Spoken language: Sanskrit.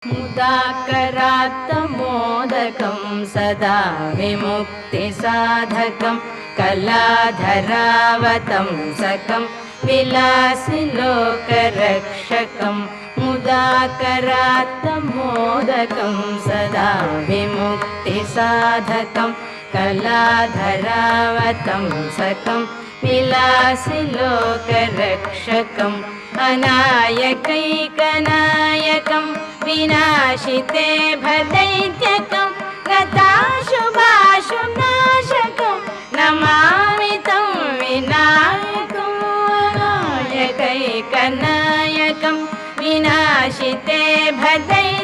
मुदाकरात्तमोदकं सदा विमुक्तिसाधकं कलाधरावतंसकं विलासिलोकरक्षकं मुदाकरात्तमोदकं सदा विमुक्तिसाधकं कलाधरावतंसकं विलासिलोकरक्षकं अनायकैकनायकं विनाशिते भदैत्यकं गताशुभाशुनाशकं नमामि तं विनायकं अनायकैकनायकं विनाशिते भदैत्यकं